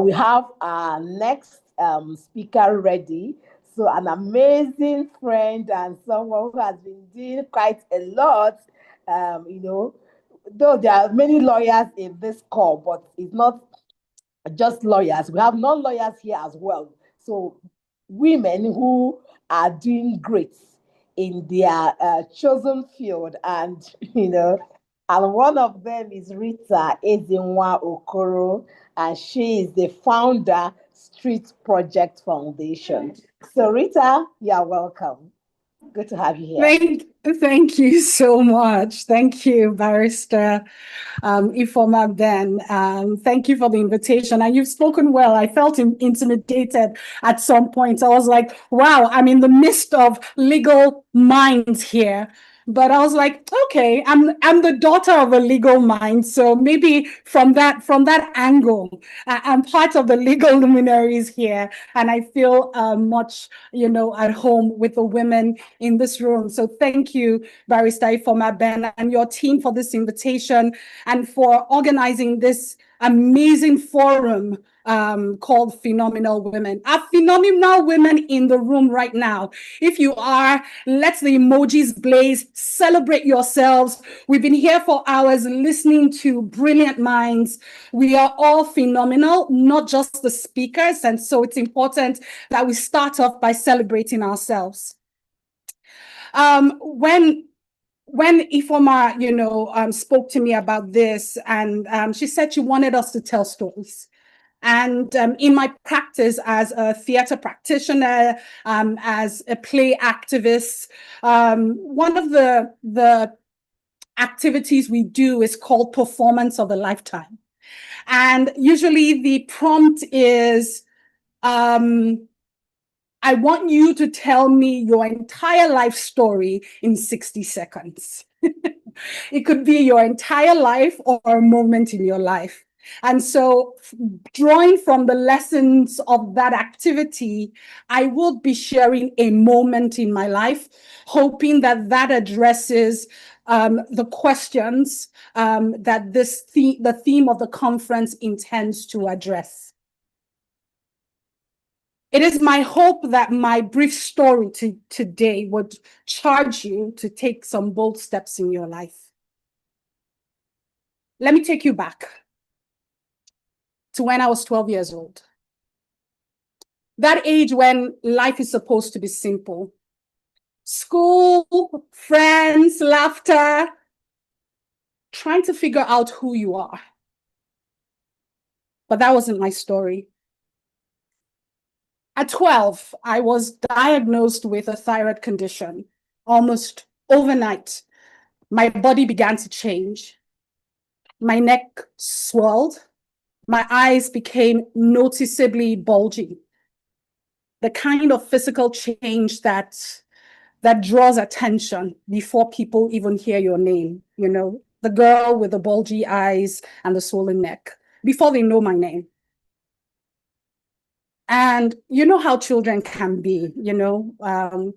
We have our next speaker ready. So, an amazing friend and someone who has been doing quite a lot. You know, though there are many lawyers in this call, but it's not just lawyers. We have non-lawyers here as well. So, women who are doing great in their chosen field, and and one of them is Rita Ezenwa-Okoro, and she is the founder, Street Project Foundation. So, Rita, you are welcome. Good to have you here. Thank you so much. Thank you, Barrister Ifoma Ben. Thank you for the invitation. And you've spoken well. I felt intimidated at some point. I was like, wow, I'm in the midst of legal minds here. But I was like, okay, I'm the daughter of a legal mind, so maybe from that angle, I'm part of the legal luminaries here, and I feel much at home with the women in this room. So thank you, Barrister Ifoma Ben, and your team for this invitation and for organizing this amazing forum called Phenomenal Women. Are phenomenal women in the room right now? If you are, let the emojis blaze, celebrate yourselves. We've been here for hours listening to brilliant minds. We are all phenomenal, not just the speakers. And so it's important that we start off by celebrating ourselves. When Ifoma, spoke to me about this, and she said she wanted us to tell stories. And in my practice as a theater practitioner, as a play activist, one of the activities we do is called Performance of a Lifetime. And usually the prompt is, I want you to tell me your entire life story in 60 seconds. It could be your entire life or a moment in your life. And so, drawing from the lessons of that activity, I will be sharing a moment in my life, hoping that that addresses the questions that the theme of the conference intends to address. It is my hope that my brief story today would charge you to take some bold steps in your life. Let me take you back to when I was 12 years old. That age when life is supposed to be simple. School, friends, laughter, trying to figure out who you are. But that wasn't my story. At 12, I was diagnosed with a thyroid condition. Almost overnight, my body began to change. My neck swelled. My eyes became noticeably bulgy. The kind of physical change that draws attention before people even hear your name, the girl with the bulgy eyes and the swollen neck, before they know my name. And you know how children can be,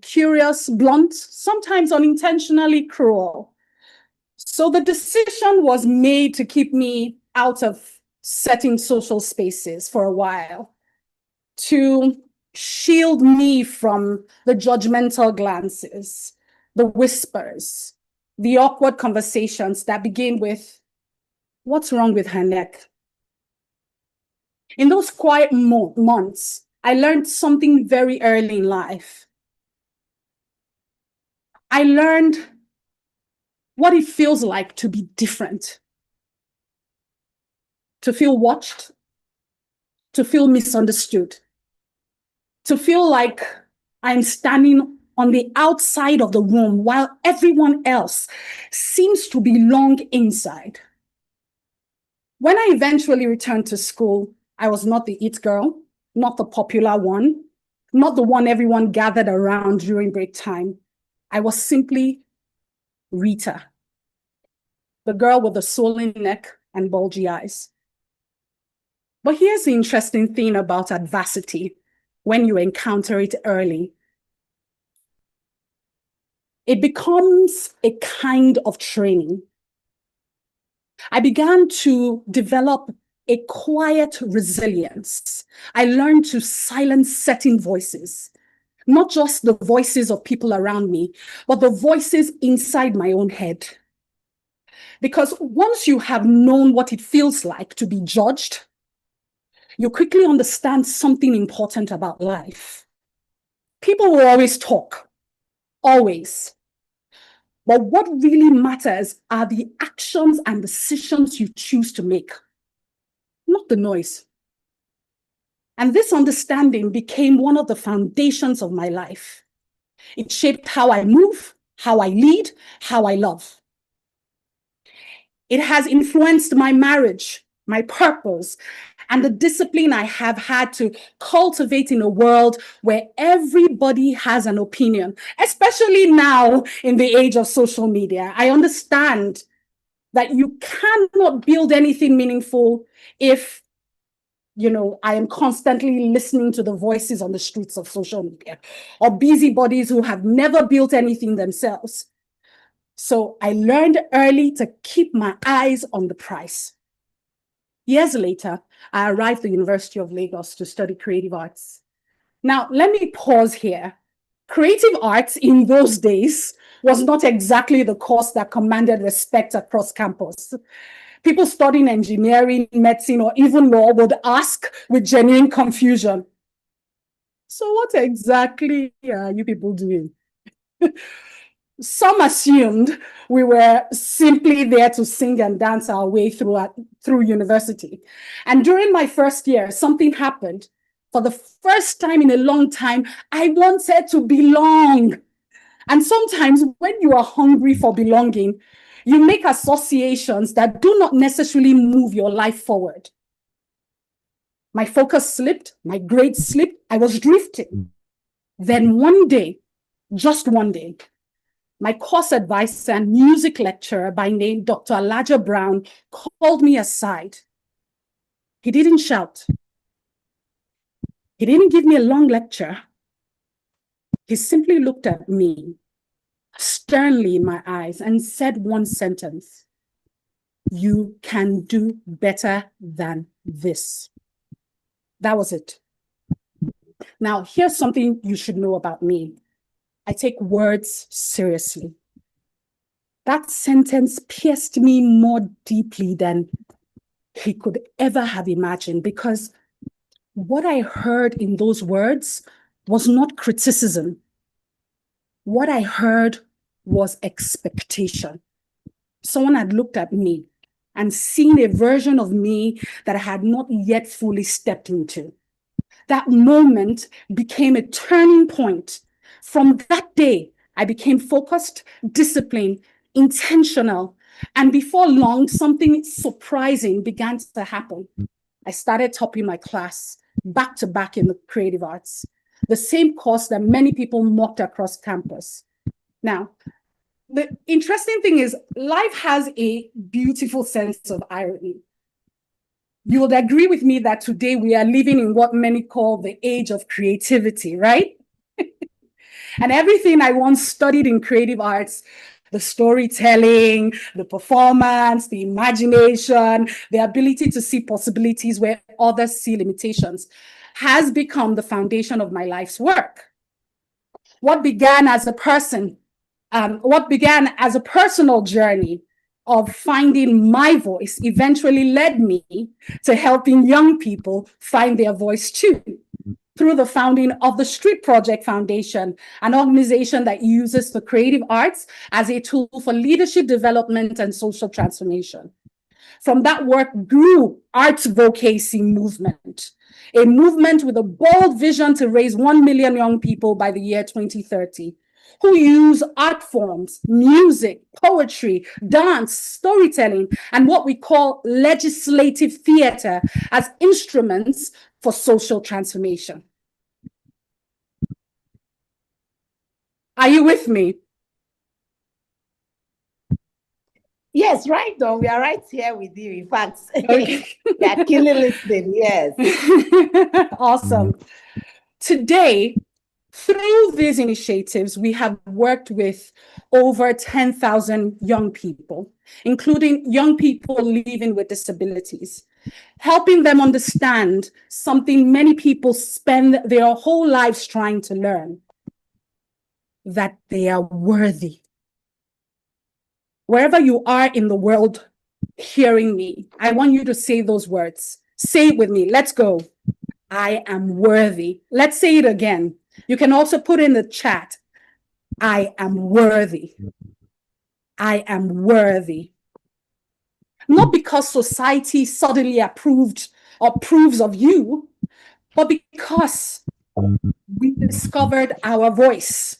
curious, blunt, sometimes unintentionally cruel. So the decision was made to keep me out of certain social spaces for a while, to shield me from the judgmental glances, the whispers, the awkward conversations that begin with, "What's wrong with her neck?" In those quiet months, I learned something very early in life. I learned what it feels like to be different, to feel watched, to feel misunderstood, to feel like I'm standing on the outside of the room while everyone else seems to belong inside. When I eventually returned to school, I was not the it girl, not the popular one, not the one everyone gathered around during break time. I was simply Rita, the girl with the swollen neck and bulgy eyes. But here's the interesting thing about adversity when you encounter it early. It becomes a kind of training. I began to develop a quiet resilience. I learned to silence certain voices, not just the voices of people around me, but the voices inside my own head. Because once you have known what it feels like to be judged, you quickly understand something important about life. People will always talk, always. But what really matters are the actions and decisions you choose to make, not the noise. And this understanding became one of the foundations of my life. It shaped how I move, how I lead, how I love. It has influenced my marriage, my purpose, and the discipline I have had to cultivate in a world where everybody has an opinion, especially now in the age of social media. I understand that you cannot build anything meaningful if I am constantly listening to the voices on the streets of social media or busybodies who have never built anything themselves. So I learned early to keep my eyes on the prize. Years later, I arrived at the University of Lagos to study creative arts. Now, let me pause here. Creative arts in those days was not exactly the course that commanded respect across campus. People studying engineering, medicine, or even law would ask with genuine confusion, "So what exactly are you people doing?" Some assumed we were simply there to sing and dance our way through university. And during my first year, something happened. For the first time in a long time, I wanted to belong. And sometimes when you are hungry for belonging, you make associations that do not necessarily move your life forward. My focus slipped, my grades slipped, I was drifting. Then one day, just one day, my course advisor and music lecturer by name Dr. Elijah Brown called me aside. He didn't shout. He didn't give me a long lecture. He simply looked at me sternly in my eyes and said one sentence: "You can do better than this." That was it. Now, here's something you should know about me. I take words seriously. That sentence pierced me more deeply than he could ever have imagined, because what I heard in those words was not criticism. What I heard was expectation. Someone had looked at me and seen a version of me that I had not yet fully stepped into. That moment became a turning point. From that day, I became focused, disciplined, intentional, and before long, something surprising began to happen. I started topping my class back to back in the creative arts, the same course that many people mocked across campus. Now, the interesting thing is life has a beautiful sense of irony. You would agree with me that today we are living in what many call the age of creativity, right? And everything I once studied in creative arts, the storytelling, the performance, the imagination, the ability to see possibilities where others see limitations, has become the foundation of my life's work. What began as a personal journey of finding my voice eventually led me to helping young people find their voice too, through the founding of the Street Project Foundation, an organization that uses the creative arts as a tool for leadership development and social transformation. From that work grew Arts Vocacy Movement, a movement with a bold vision to raise 1 million young people by the year 2030, who use art forms, music, poetry, dance, storytelling, and what we call legislative theater as instruments for social transformation. Are you with me? Yes, right on. We are right here with you. In fact, Okay. we are keenly listening. Yes. Awesome. Today, through these initiatives, we have worked with over 10,000 young people, including young people living with disabilities. helping them understand something many people spend their whole lives trying to learn, that they are worthy. Wherever you are in the world hearing me, I want you to say those words. Say it with me. Let's go. I am worthy. Let's say it again. You can also put in the chat, I am worthy. I am worthy. Not because society suddenly approved or approves of you, but because we discovered our voice.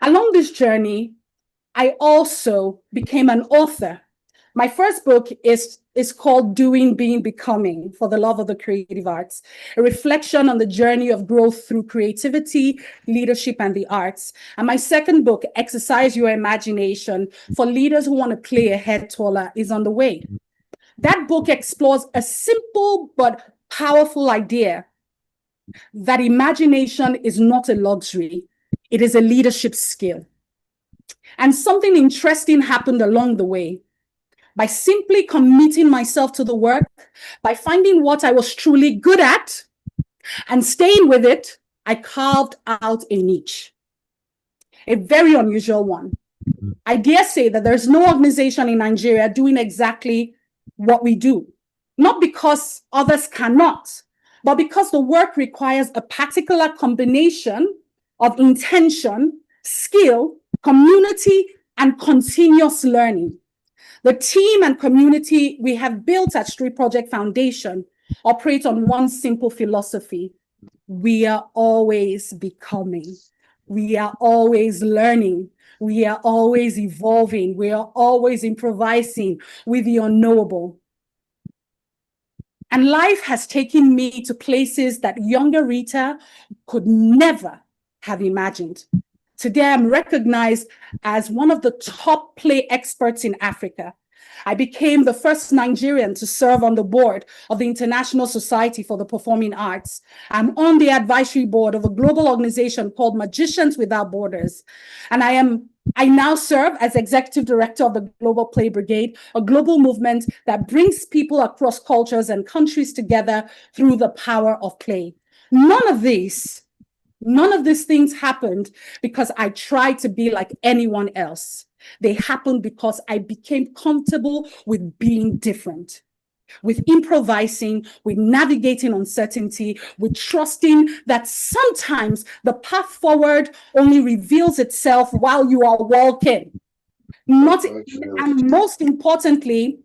Along this journey, I also became an author. My first book is called Doing, Being, Becoming for the Love of the Creative Arts, a reflection on the journey of growth through creativity, leadership, and the arts. And my second book, Exercise Your Imagination for Leaders Who Want to Play a Head Taller, is on the way. That book explores a simple but powerful idea that imagination is not a luxury, it is a leadership skill. And something interesting happened along the way. By simply committing myself to the work, by finding what I was truly good at and staying with it, I carved out a niche, a very unusual one. I dare say that there's no organization in Nigeria doing exactly what we do, not because others cannot, but because the work requires a particular combination of intention, skill, community, and continuous learning. The team and community we have built at Street Project Foundation operate on one simple philosophy. We are always becoming. We are always learning. We are always evolving. We are always improvising with the unknowable. And life has taken me to places that younger Rita could never have imagined. Today, I'm recognized as one of the top play experts in Africa. I became the first Nigerian to serve on the board of the International Society for the Performing Arts. I'm on the advisory board of a global organization called Magicians Without Borders. And I now serve as executive director of the Global Play Brigade, a global movement that brings people across cultures and countries together through the power of play. None of these things happened because I tried to be like anyone else. They happened because I became comfortable with being different, with improvising, with navigating uncertainty, with trusting that sometimes the path forward only reveals itself while you are walking. And most importantly,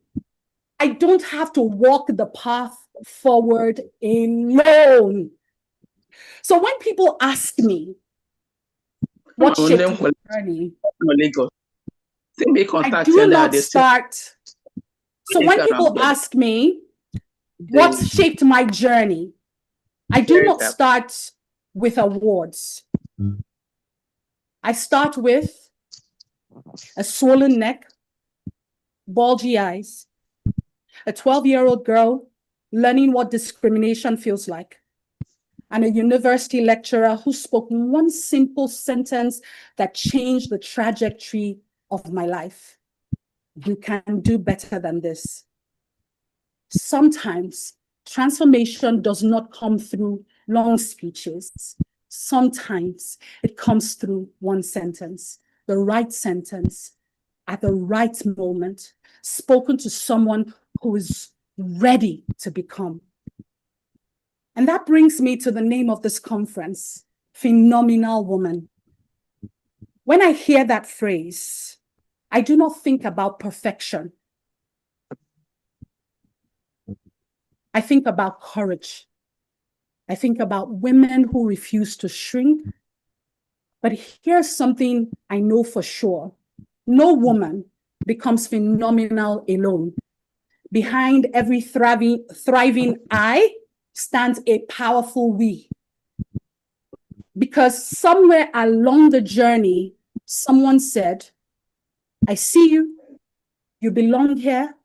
I don't have to walk the path forward alone. So when people ask me, what shaped my journey? I do not start. So when people ask me, what shaped my journey? I do not start with awards. I start with a swollen neck, bulgy eyes, a 12-year-old girl learning what discrimination feels like, and a university lecturer who spoke one simple sentence that changed the trajectory of my life. You can do better than this. Sometimes transformation does not come through long speeches. Sometimes it comes through one sentence, the right sentence, at the right moment, spoken to someone who is ready to become. And that brings me to the name of this conference, Phenomenal Woman. When I hear that phrase, I do not think about perfection. I think about courage. I think about women who refuse to shrink. But here's something I know for sure. No woman becomes phenomenal alone. Behind every thriving I stands a powerful we. Because somewhere along the journey, someone said, I see you, you belong here,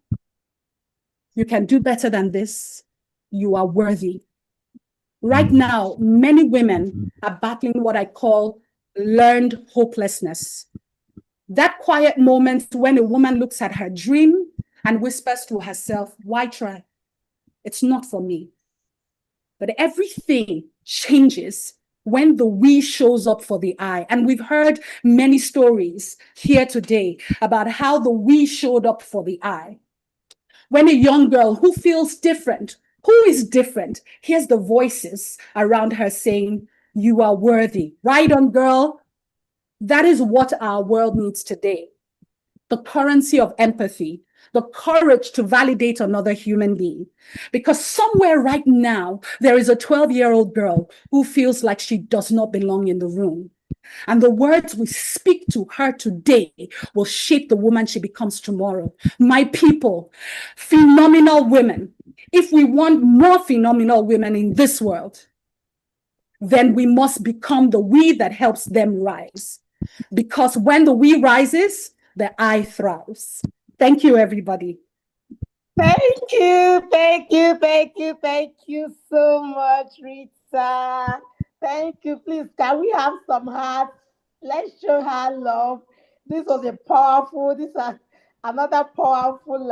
you can do better than this, you are worthy. Right now, many women are battling what I call learned hopelessness. That quiet moment when a woman looks at her dream, and whispers to herself, why try? It's not for me. But everything changes when the we shows up for the I. And we've heard many stories here today about how the we showed up for the I. When a young girl who feels different, who is different, hears the voices around her saying, you are worthy. Right on, girl. That is what our world needs today. The currency of empathy, the courage to validate another human being. Because somewhere right now, there is a 12-year-old girl who feels like she does not belong in the room. And the words we speak to her today will shape the woman she becomes tomorrow. My people, phenomenal women. If we want more phenomenal women in this world, then we must become the we that helps them rise. Because when the we rises, the I thrives. Thank you, everybody. Thank you, thank you, thank you, thank you so much, Rita. Thank you. Please, can we have some hearts? Let's show her love. This was a powerful, this is another powerful